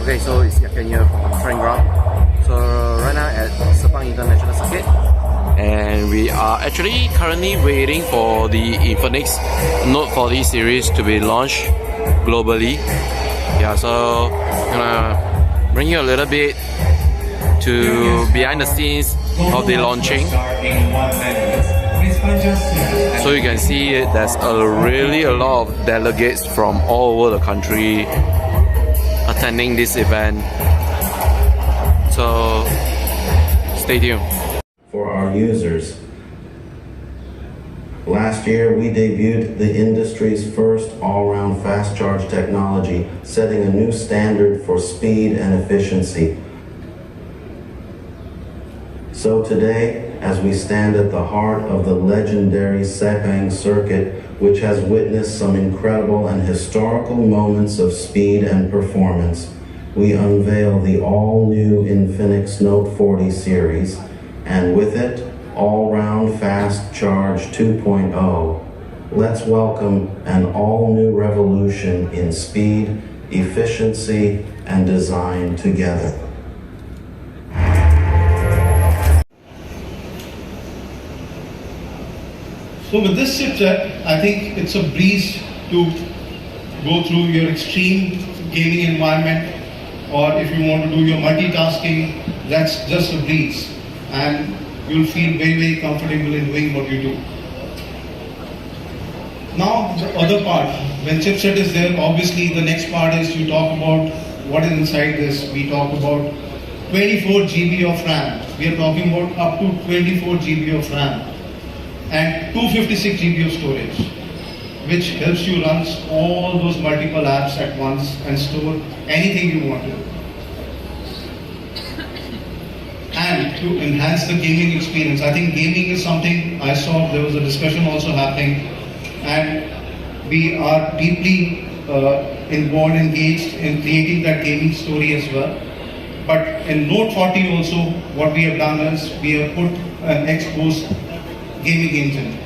Okay, so it's Yat Kean here from Training Ground. So right now at Sepang International Circuit, and we are actually currently waiting for the Infinix Note 40 series to be launched globally. Yeah, so I'm gonna bring you a little bit to behind the scenes of the launching. So you can see there's really a lot of delegates from all over the country attending this event. So stay tuned. For our users, last year we debuted the industry's first all-round fast charge technology, setting a new standard for speed and efficiency. So today, as we stand at the heart of the legendary Sepang Circuit, which has witnessed some incredible and historical moments of speed and performance, we unveil the all-new Infinix Note 40 series, and with it, all-round fast charge 2.0. Let's welcome an all-new revolution in speed, efficiency, and design together. So with this chipset, I think it's a breeze to go through your extreme gaming environment, or if you want to do your multitasking, that's just a breeze. And you'll feel very, very comfortable in doing what you do. Now, the other part, when chipset is there, obviously the next part is you talk about what is inside this. We talk about 24 GB of RAM. We are talking about up to 24 GB of RAM. And 256 GB of storage, which helps you run all those multiple apps at once and store anything you want to. And to enhance the gaming experience. I think gaming is something I saw there was a discussion also happening, and we are deeply involved, engaged in creating that gaming story as well. But in Note 40 also, what we have done is we have put an exposed gaming engine,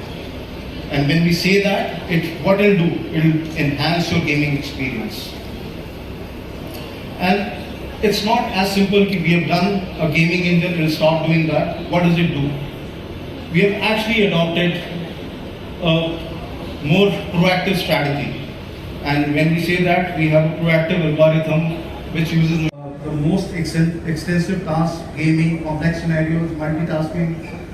and when we say that, what it'll do, it'll enhance your gaming experience. And it's not as simple. We have done a gaming engine, it'll stop doing that. What does it do? We have actually adopted a more proactive strategy, and when we say that, we have a proactive algorithm which uses the most extensive tasks, gaming, complex scenarios, multitasking,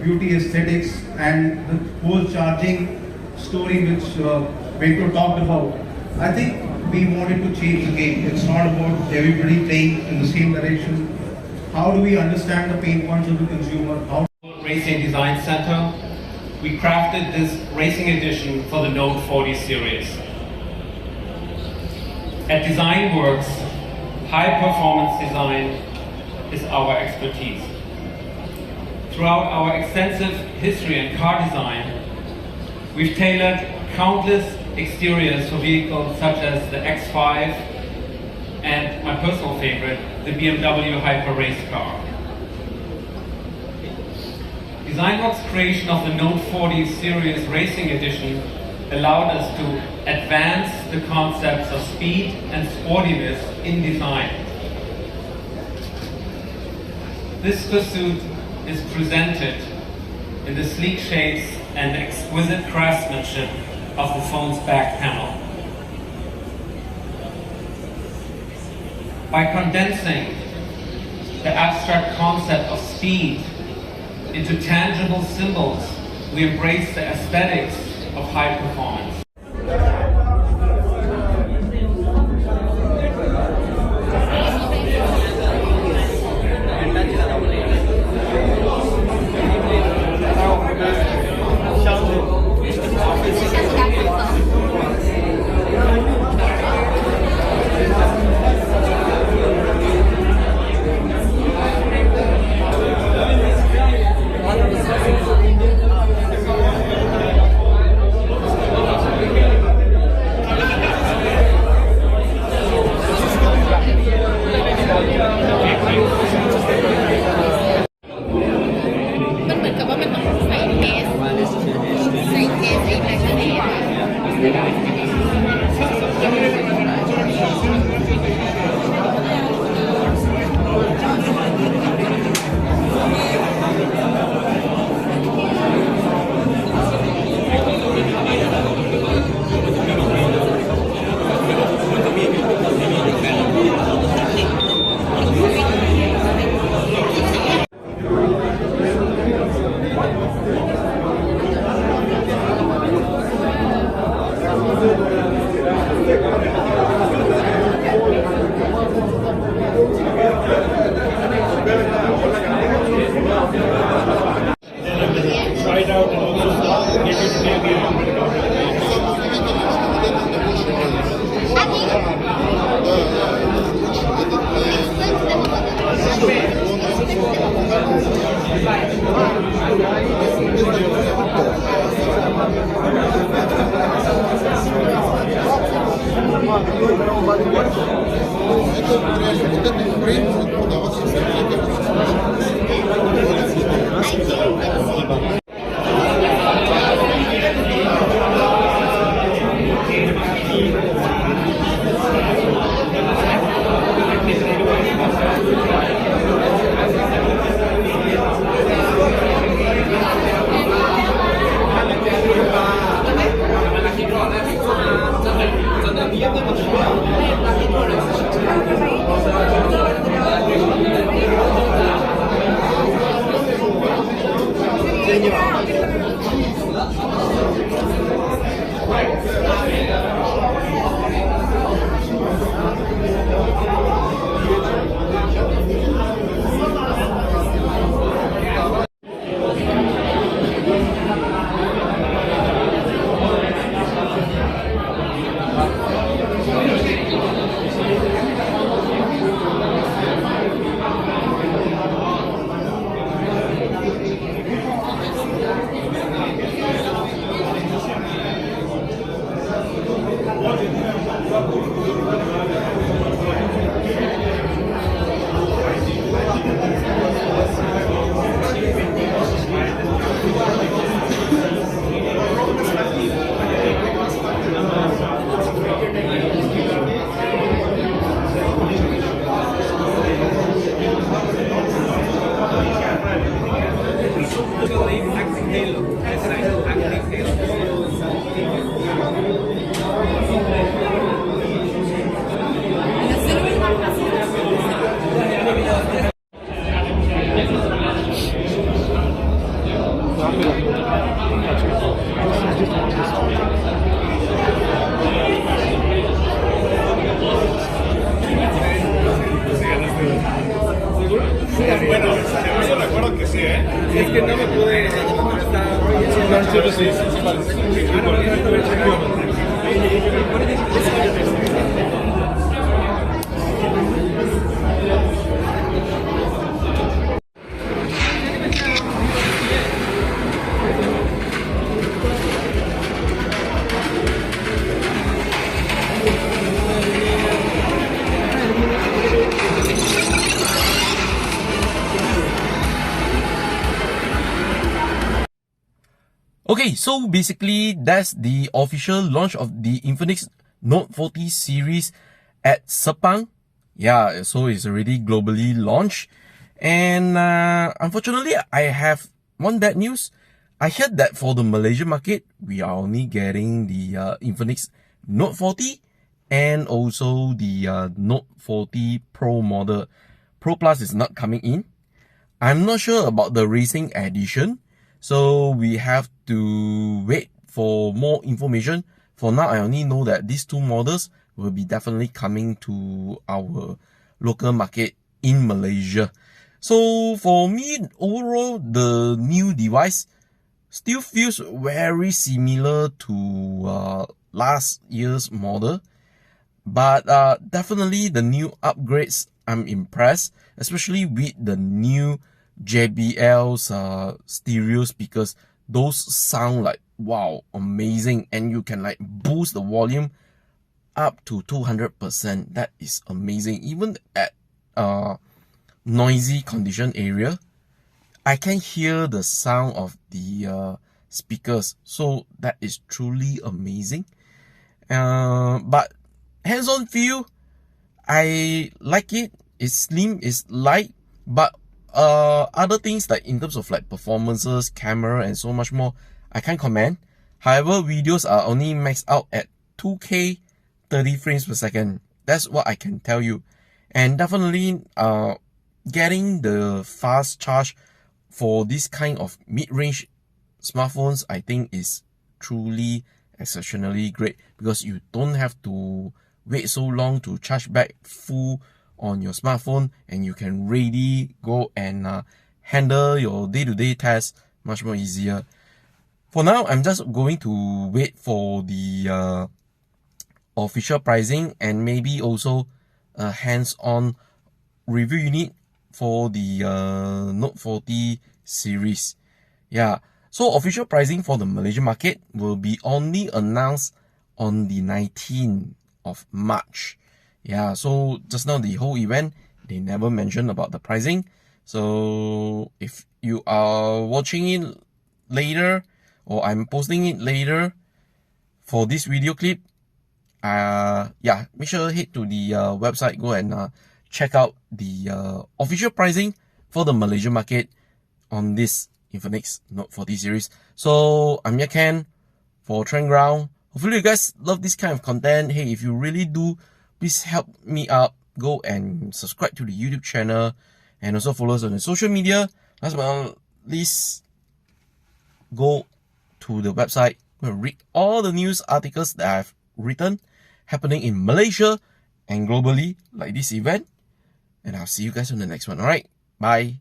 beauty aesthetics, and the whole charging story which Vento talked about. I think we wanted to change the game. It's not about everybody playing in the same direction. How do we understand the pain points of the consumer? Racing Design Center, we crafted this racing edition for the Note 40 series. At DesignWorks, high performance design is our expertise. Throughout our extensive history in car design, we've tailored countless exteriors for vehicles such as the X5 and my personal favorite, the BMW Hyper Race car. DesignWorks' creation of the Note 40 series racing edition allowed us to advance the concepts of speed and sportiness in design. This pursuit is presented in the sleek shapes and exquisite craftsmanship of the phone's back panel. By condensing the abstract concept of speed into tangible symbols, we embrace the aesthetics of high performance. Bueno, yo recuerdo que sí, ¿eh? Es que no me pude... Okay, so basically that's the official launch of the Infinix Note 40 series at Sepang. Yeah, so it's already globally launched. And unfortunately, I have one bad news. I heard that for the Malaysian market, we are only getting the Infinix Note 40 and also the Note 40 Pro model. Pro Plus is not coming in. I'm not sure about the racing edition, so we have to wait for more information. For now, I only know that these two models will be definitely coming to our local market in Malaysia. So for me, overall, the new device still feels very similar to last year's model. But definitely the new upgrades, I'm impressed, especially with the new JBL's stereo speakers. Those sound like, wow, amazing. And you can like boost the volume up to 200%. That is amazing. Even at noisy condition area, I can hear the sound of the speakers. So that is truly amazing. But hands-on feel, I like it. It's slim, it's light, but other things like in terms of like performances, camera, and so much more, I can't comment. However, videos are only maxed out at 2K 30 frames per second. That's what I can tell you. And definitely getting the fast charge for this kind of mid-range smartphones, I think is truly exceptionally great, because you don't have to wait so long to charge back full on your smartphone, and you can really go and handle your day-to-day tasks much more easier. For now, I'm just going to wait for the official pricing and maybe also a hands-on review unit for the Note 40 series. Yeah, so official pricing for the Malaysian market will be only announced on the 19th of March. Yeah, so just now the whole event, they never mentioned about the pricing. So if you are watching it later, or I'm posting it later for this video clip, yeah, make sure head to the website, go and check out the official pricing for the Malaysian market on this Infinix Note 40 series. So I'm Yat Kean for Trend Ground. Hopefully you guys love this kind of content. Hey, if you really do, please help me out. Go and subscribe to the YouTube channel and also follow us on the social media. Last but not least, go to the website, go and read all the news articles that I've written happening in Malaysia and globally, like this event. And I'll see you guys on the next one. Alright, bye.